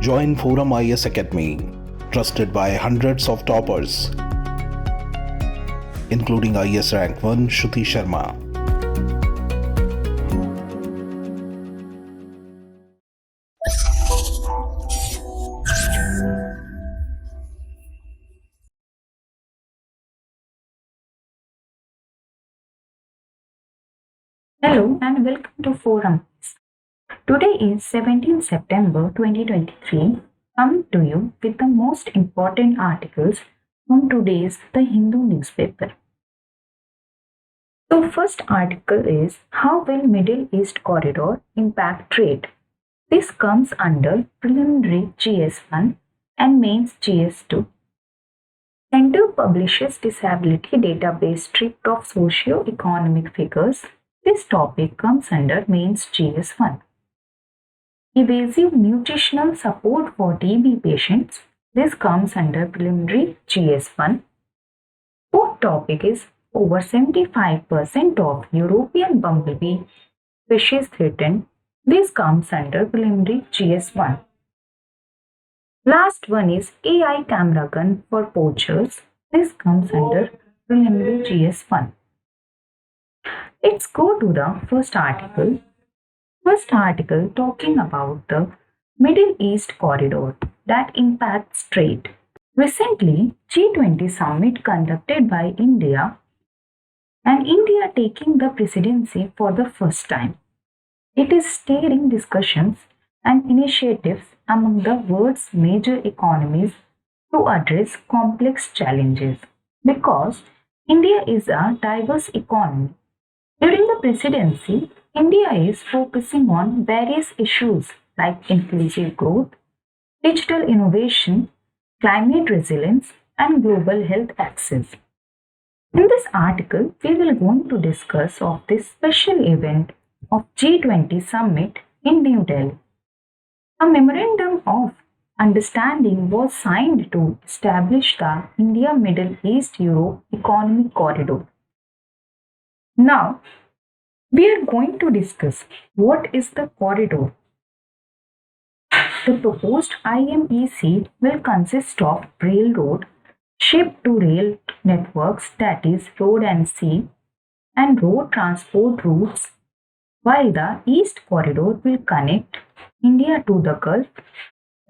Join ForumIAS Academy, trusted by hundreds of toppers, including IAS Rank 1 𝐂𝐡𝐚𝐬𝐫𝐢 Sharma. Hello and welcome to Forum. Today is 17 September 2023, coming to you with the most important articles from today's The Hindu newspaper. So first article is How will Middle East Corridor impact trade? This comes under Preliminary GS1 and Mains GS2. Center publishes disability database stripped of socio-economic figures. This topic comes under Mains GS1. Evasive nutritional support for TB patients. This comes under Preliminary GS1. Fourth topic is over 75% of European bumblebee species threatened. This comes under Preliminary GS1. Last one is AI camera gun for poachers. This comes under Preliminary GS1. Let's go to the first article. First article talking about the Middle East corridor that impacts trade. Recently, G20 summit conducted by India and India taking the presidency for the first time. It is stirring discussions and initiatives among the world's major economies to address complex challenges because India is a diverse economy. During the presidency, India is focusing on various issues like inclusive growth, digital innovation, climate resilience, and global health access. In this article, we will going to discuss of this special event of G20 summit in New Delhi. A memorandum of understanding was signed to establish the India-Middle East-Europe Economic Corridor. Now, we are going to discuss what is the corridor. The proposed IMEC will consist of railroad, ship-to-rail networks, that is road and sea, and road transport routes, while the East Corridor will connect India to the Gulf.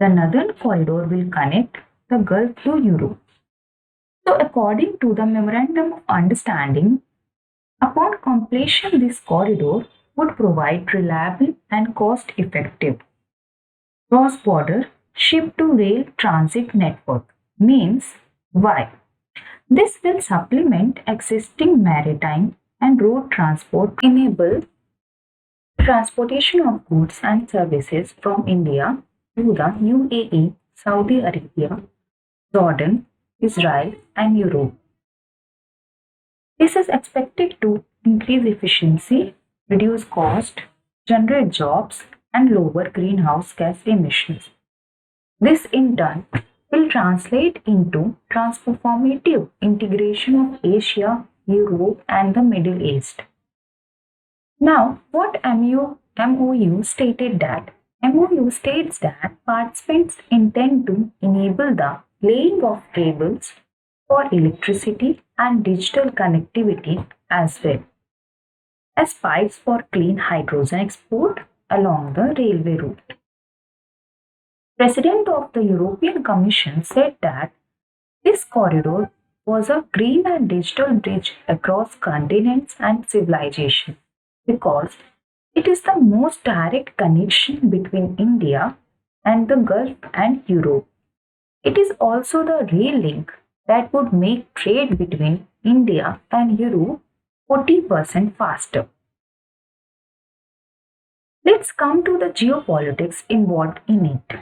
The Northern Corridor will connect the Gulf to Europe. So according to the Memorandum of Understanding, upon completion, this corridor would provide reliable and cost-effective cross-border ship-to-rail transit network. Means why? This will supplement existing maritime and road transport, enable transportation of goods and services from India to the UAE, Saudi Arabia, Jordan, Israel, and Europe. This is expected to increase efficiency, reduce cost, generate jobs, and lower greenhouse gas emissions. This in turn will translate into transformative integration of Asia, Europe, and the Middle East. Now, what MOU stated that? MOU states that participants intend to enable the laying of cables for electricity and digital connectivity as well as pipes for clean hydrogen export along the railway route. President of the European Commission said that this corridor was a green and digital bridge across continents and civilization because it is the most direct connection between India and the Gulf and Europe. It is also the rail link that would make trade between India and Europe 40% faster. Let's come to the geopolitics involved in it.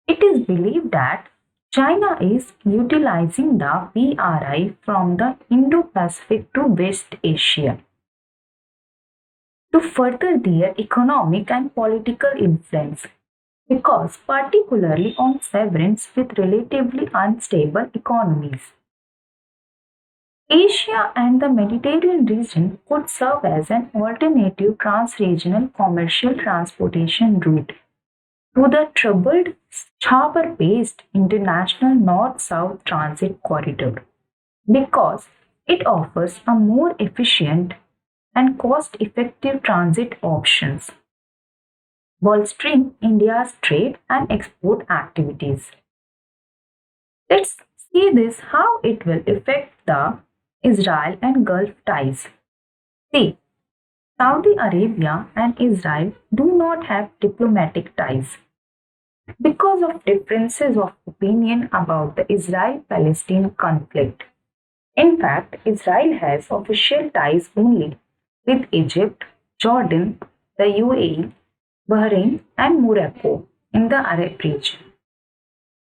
It is believed that China is utilizing the BRI from the Indo-Pacific to West Asia to further their economic and political influence, because particularly on sovereigns with relatively unstable economies. Asia and the Mediterranean region could serve as an alternative trans-regional commercial transportation route to the troubled harbor-based international north-south transit corridor because it offers a more efficient and cost-effective transit options, bolstering India's trade and export activities. Let's see this how it will affect the Israel and Gulf ties. See, Saudi Arabia and Israel do not have diplomatic ties because of differences of opinion about the Israel-Palestine conflict. In fact, Israel has official ties only with Egypt, Jordan, the UAE, Bahrain, and Morocco in the Arab region.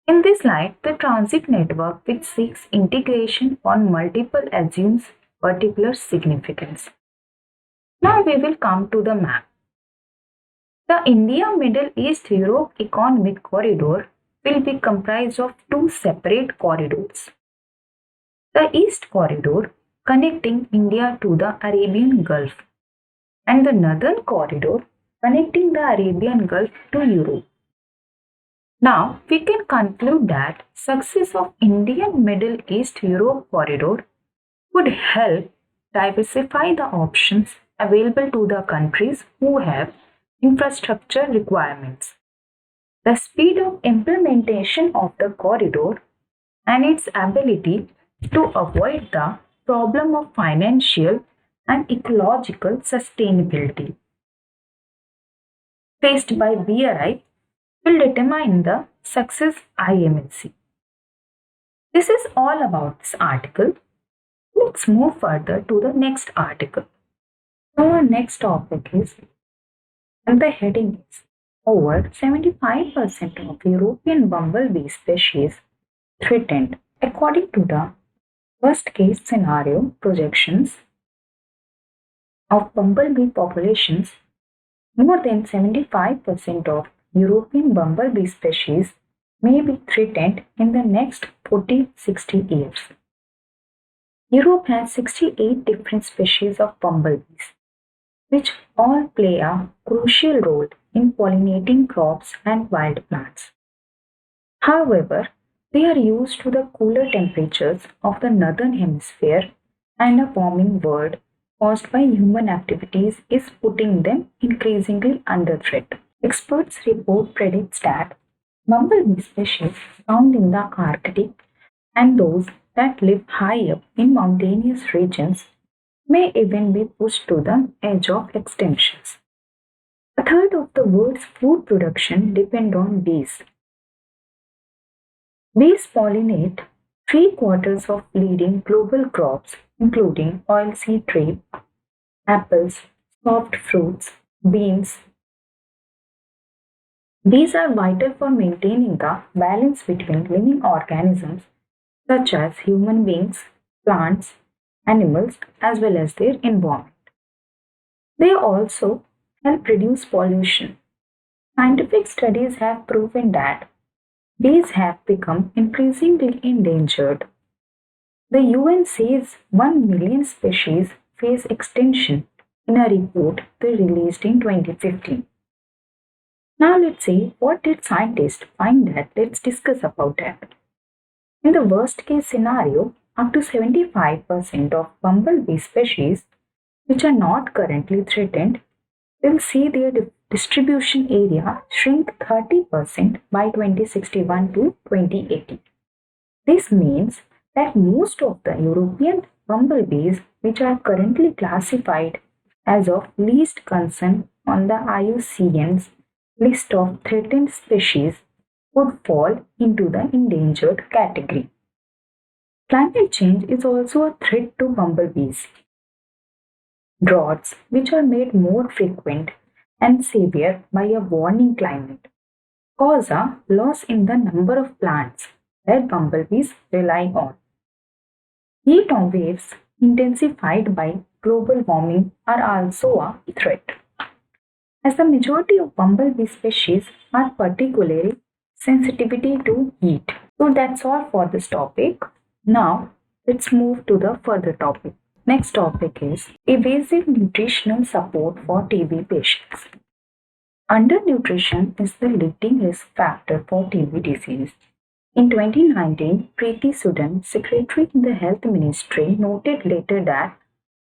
In this light, the transit network which seeks integration on multiple assumes particular significance. Now we will come to the map. The India-Middle East Europe Economic Corridor will be comprised of two separate corridors. The East Corridor connecting India to the Arabian Gulf and the Northern Corridor connecting the Arabian Gulf to Europe. Now we can conclude that success of Indian Middle East Europe corridor would help diversify the options available to the countries who have infrastructure requirements. The speed of implementation of the corridor and its ability to avoid the problem of financial and ecological sustainability faced by BRI will determine the success IMLC. This is all about this article. Let's move further to the next article. So our next topic is, and the heading is, over 75% of European bumblebee species threatened according to the worst case scenario projections of bumblebee populations. More than 75% of European bumblebee species may be threatened in the next 40-60 years. Europe has 68 different species of bumblebees, which all play a crucial role in pollinating crops and wild plants. However, they are used to the cooler temperatures of the northern hemisphere, and a warming world caused by human activities is putting them increasingly under threat. Experts report predicts that bumblebee species found in the Arctic and those that live high up in mountainous regions may even be pushed to the edge of extinctions. A third of the world's food production depend on bees. Bees pollinate 3/4 of leading global crops, including oilseed rape, apples, soft fruits, beans. These are vital for maintaining the balance between living organisms such as human beings, plants, animals, as well as their environment. They also help reduce pollution. Scientific studies have proven that bees have become increasingly endangered. The UN says 1 million species face extinction in a report they released in 2015. Now let's see, what did scientists find that? Let's discuss about that. In the worst case scenario, up to 75% of bumblebee species which are not currently threatened will see their distribution area shrink 30% by 2061 to 2080. This means that most of the European bumblebees which are currently classified as of least concern on the IUCN's list of threatened species would fall into the endangered category. Climate change is also a threat to bumblebees. Droughts, which are made more frequent and severe by a warming climate, cause a loss in the number of plants that bumblebees rely on. Heat waves intensified by global warming are also a threat, as the majority of bumblebee species are particularly sensitive to heat. So that's all for this topic. Now let's move to the further topic. Next topic is evasive nutritional support for TB patients. Undernutrition is the leading risk factor for TB disease. In 2019, Preeti Sudan, Secretary in the Health Ministry, noted later that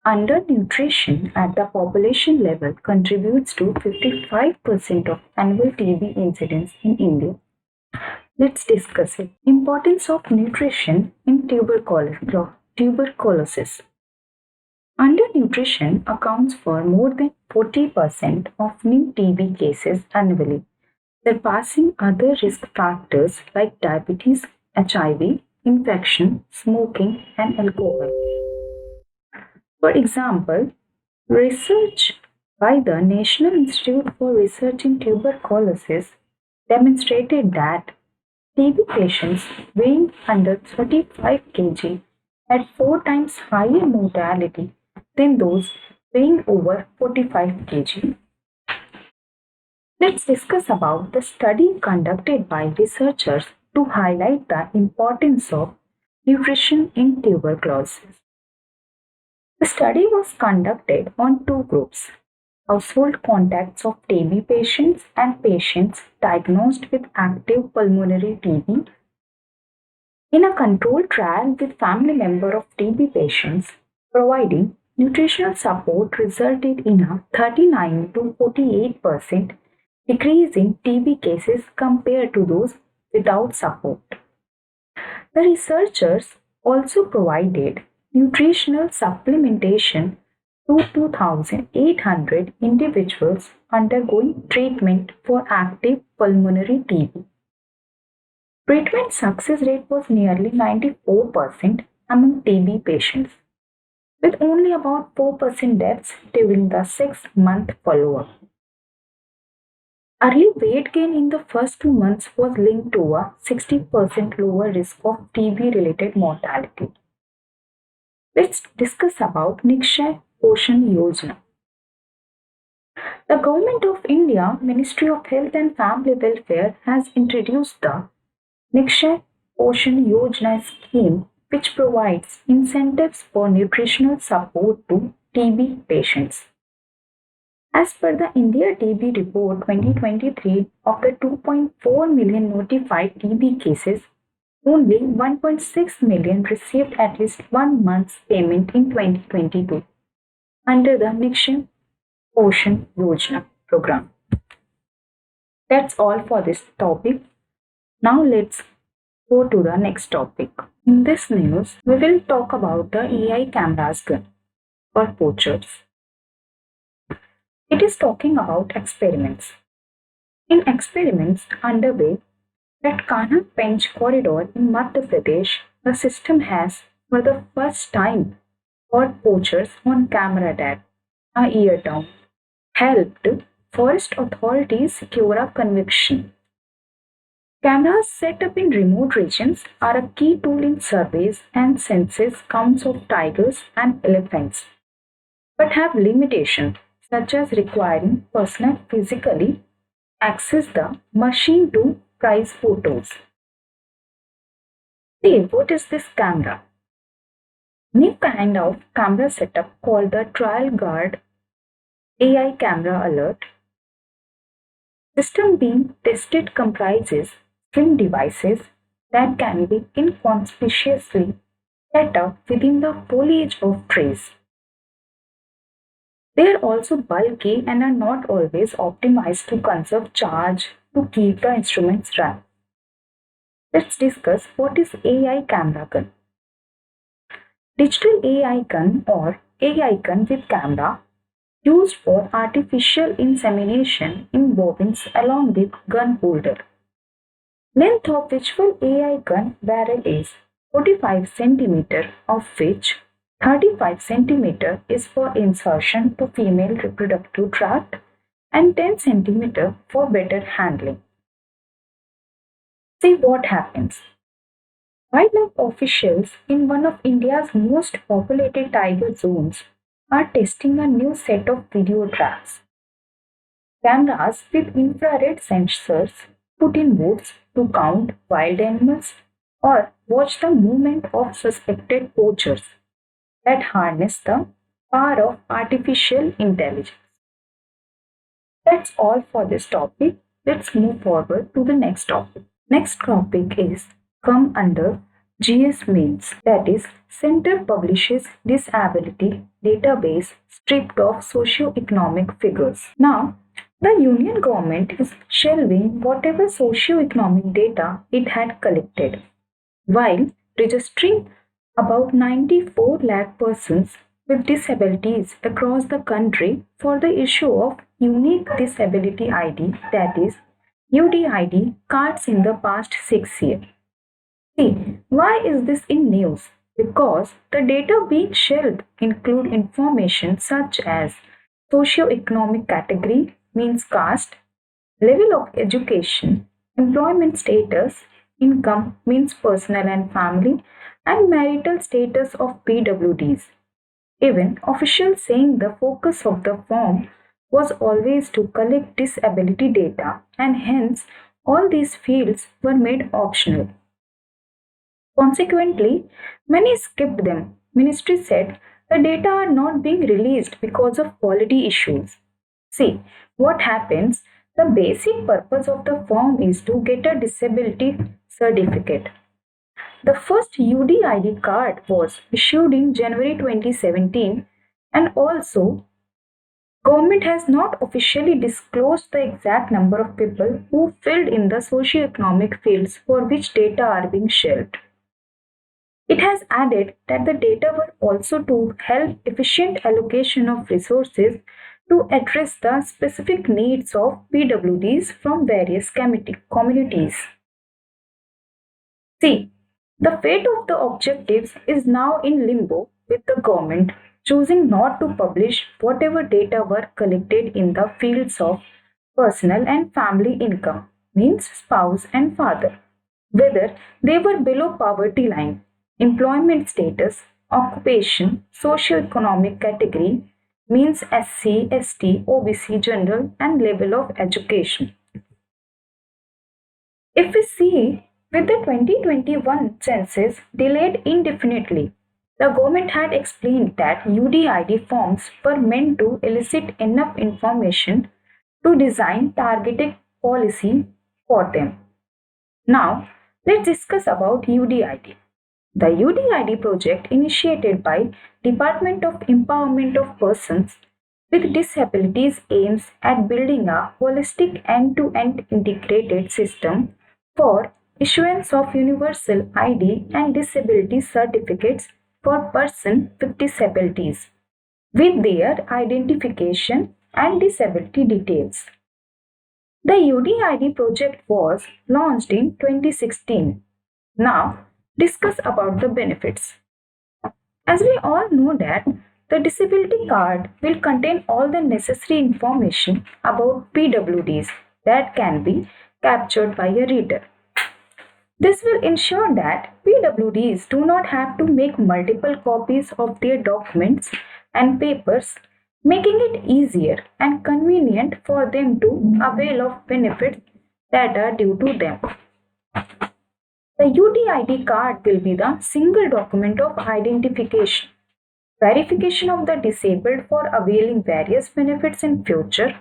undernutrition at the population level contributes to 55% of annual TB incidence in India. Let's discuss it. Importance of nutrition in tuberculosis. Undernutrition accounts for more than 40% of new TB cases annually, surpassing other risk factors like diabetes, HIV, infection, smoking, and alcohol. For example, research by the National Institute for Research in Tuberculosis demonstrated that TB patients weighing under 35 kg had 4 times higher mortality than those weighing over 45 kg. Let's discuss about the study conducted by researchers to highlight the importance of nutrition in tuberculosis. The study was conducted on 2 groups: household contacts of TB patients and patients diagnosed with active pulmonary TB. In a controlled trial with family member of TB patients, providing nutritional support resulted in a 39 to 48% decrease in TB cases compared to those without support. The researchers also provided nutritional supplementation to 2,800 individuals undergoing treatment for active pulmonary TB. Treatment success rate was nearly 94% among TB patients, with only about 4% deaths during the 6-month follow-up. Early weight gain in the first 2 months was linked to a 60% lower risk of TB-related mortality. Let's discuss about 𝐂𝐡𝐚𝐧𝐧𝐞𝐥. The Government of India, Ministry of Health and Family Welfare has introduced the 𝐒𝐡𝐚𝐳𝐴 scheme, which provides incentives for nutritional support to TB patients. As per the India TB report 2023, of the 2.4 million notified TB cases, only 1.6 million received at least 1 month's payment in 2022 under the 𝐒𝐡𝐚𝐳𝐴 program. That's all for this topic. Now let's go to the next topic. In this news, we will talk about the AI cameras gun for poachers. It is talking about experiments. In experiments underway at Kanha-Pench corridor in Madhya Pradesh, the system has, for the first time, caught poachers on camera that, a year down, helped forest authorities secure a conviction. Cameras set up in remote regions are a key tool in surveys and census counts of tigers and elephants, but have limitations such as requiring personnel physically access the machine to prize photos. See, what is this camera? New kind of camera setup called the Trial Guard AI Camera Alert. System being tested comprises slim devices that can be inconspicuously set up within the foliage of trees. They are also bulky and are not always optimized to conserve charge to keep the instruments run. Let's discuss what is AI camera gun. Digital AI gun or AI gun with camera used for artificial insemination in bobbins along with gun holder. Length of visual AI gun barrel is 45 cm, of which 35 cm is for insertion to female reproductive tract and 10 cm for better handling. See what happens. Wildlife officials in one of India's most populated tiger zones are testing a new set of video traps. Cameras with infrared sensors put in woods to count wild animals or watch the movement of suspected poachers that harness the power of artificial intelligence. That's all for this topic. Let's move forward to the next topic. Next topic is come under GS Mains, that is Center Publishes Disability Database stripped of socio-economic figures. Now, the union government is shelving whatever socio-economic data it had collected, while registering about 94 lakh persons with disabilities across the country for the issue of unique disability ID, that is UDID cards in the past 6 years. See, why is this in news? Because the data being shelved include information such as socio-economic category means caste, level of education, employment status, income means personal and family, and marital status of PWDs. Even officials saying the focus of the form was always to collect disability data, and hence all these fields were made optional. Consequently, many skipped them. Ministry said the data are not being released because of quality issues. See, what happens? The basic purpose of the form is to get a disability certificate. The first UDID card was issued in January 2017, and also government has not officially disclosed the exact number of people who filled in the socio-economic fields for which data are being shelved. It has added that the data were also to help efficient allocation of resources to address the specific needs of PWDs from various communities. See, the fate of the objectives is now in limbo, with the government choosing not to publish whatever data were collected in the fields of personal and family income, means spouse and father, whether they were below poverty line, employment status, occupation, socio-economic category, means SC, ST, OBC general, and level of education. If we see, with the 2021 census delayed indefinitely, the government had explained that UDID forms were meant to elicit enough information to design targeted policy for them. Now, let's discuss about UDID. The UDID project, initiated by Department of Empowerment of Persons with Disabilities, aims at building a holistic end-to-end integrated system for issuance of universal ID and disability certificates for persons with disabilities, with their identification and disability details. The UDID project was launched in 2016. Now, discuss about the benefits. As we all know that the disability card will contain all the necessary information about PWDs that can be captured by a reader. This will ensure that PWDs do not have to make multiple copies of their documents and papers, making it easier and convenient for them to avail of benefits that are due to them. The UDID card will be the single document of identification, verification of the disabled for availing various benefits in future.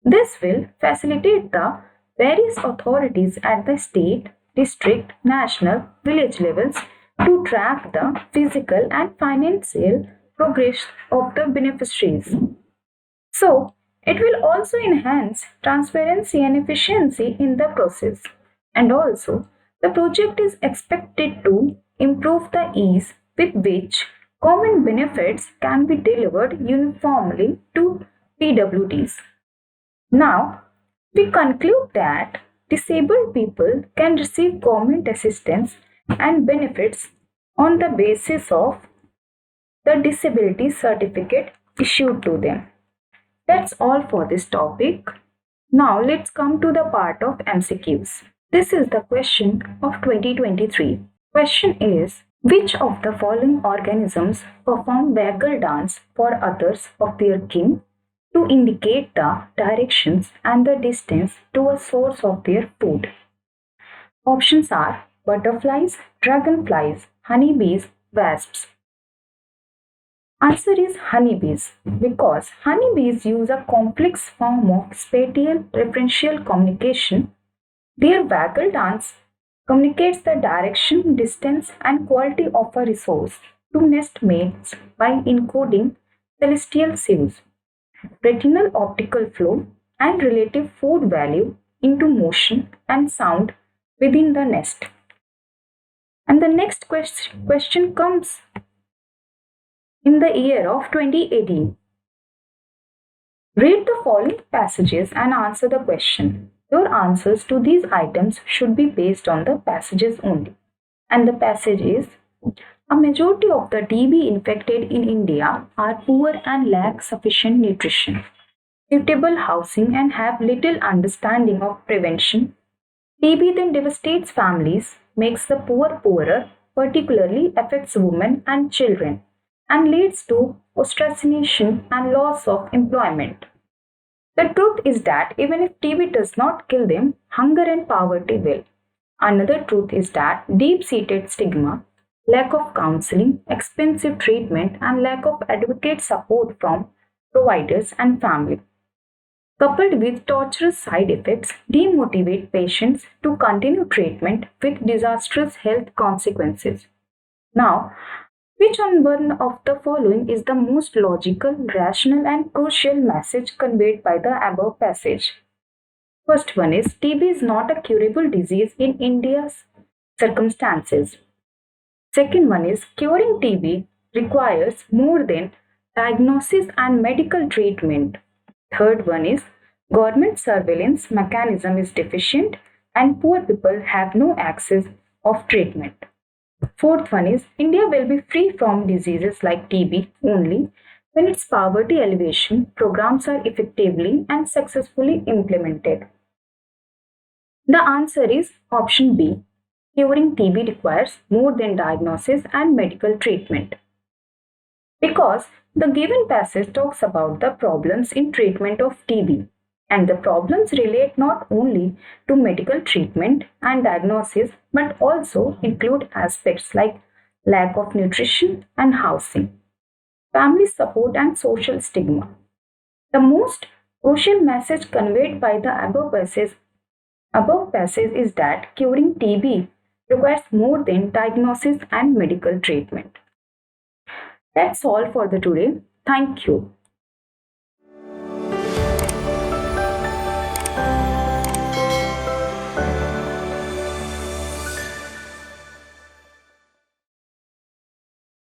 This will facilitate the various authorities at the state, district, national, village levels to track the physical and financial progress of the beneficiaries. So, it will also enhance transparency and efficiency in the process. And also, the project is expected to improve the ease with which common benefits can be delivered uniformly to PWDs. Now, we conclude that disabled people can receive government assistance and benefits on the basis of the disability certificate issued to them. That's all for this topic. Now let's come to the part of MCQs. This is the question of 2023. Question is, which of the following organisms perform waggle dance for others of their kin to indicate the directions and the distance to a source of their food? Options are butterflies, dragonflies, honeybees, wasps. Answer is honeybees, because honeybees use a complex form of spatial referential communication. Their waggle dance communicates the direction, distance, and quality of a resource to nest mates by encoding celestial sieves, retinal optical flow, and relative food value into motion and sound within the nest. And the next question comes in the year of 2018. Read the following passages and answer the question. Your answers to these items should be based on the passages only. And the passage is: a majority of the TB infected in India are poor and lack sufficient nutrition, suitable housing, and have little understanding of prevention. TB then devastates families, makes the poor poorer, particularly affects women and children, and leads to ostracism and loss of employment. The truth is that even if TB does not kill them, hunger and poverty will. Another truth is that deep-seated stigma, lack of counseling, expensive treatment, and lack of adequate support from providers and family, coupled with torturous side effects, demotivate patients to continue treatment with disastrous health consequences. Now, which one of the following is the most logical, rational, and crucial message conveyed by the above passage? First one is: TB is not a curable disease in India's circumstances. Second one is: curing TB requires more than diagnosis and medical treatment. Third one is: government surveillance mechanism is deficient and poor people have no access of treatment. Fourth one is: India will be free from diseases like TB only when its poverty alleviation programs are effectively and successfully implemented. The answer is option B. Curing TB requires more than diagnosis and medical treatment. Because the given passage talks about the problems in treatment of TB, and the problems relate not only to medical treatment and diagnosis but also include aspects like lack of nutrition and housing, family support, and social stigma. The most crucial message conveyed by the above passage is that curing TB requires more than diagnosis and medical treatment. That's all for the today. Thank you.